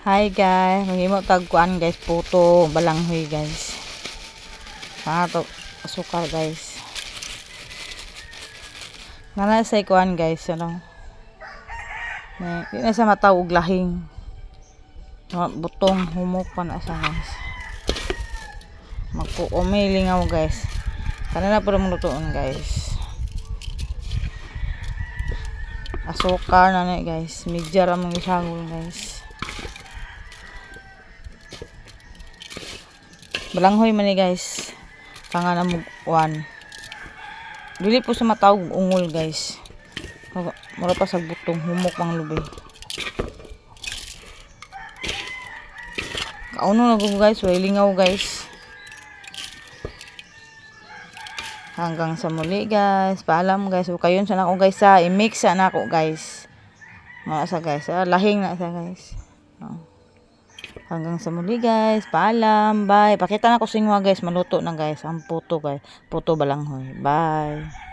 Hi guys, maghimo tagkuan guys, puto balanghoy guys. To asukal guys. Nana sa kuan guys, ano. Di na sa mataw og lahing. Butong humok pa na sa guys. Magpo-umilingaw guys. Kanana pud mo lutuon guys. Asukar na ni guys, medya ra mong isagol guys. Balanghoy man ni guys. Kanga na mo kuan. Dili po sa matawag ungol guys. Mura pa sa butong humok pang lubi. Kauno na guys, way lingaw guys. Hanggang sa muli guys. Paalam guys. Kayon sa nako guys sa i-mix sa nako guys. Mga sa guys. Lahing na sa guys. Hanggang sa muli guys. Paalam. Bye. Pakita na ko singwa guys. Maluto na guys. Ang puto guys. Puto balanghoy. Bye.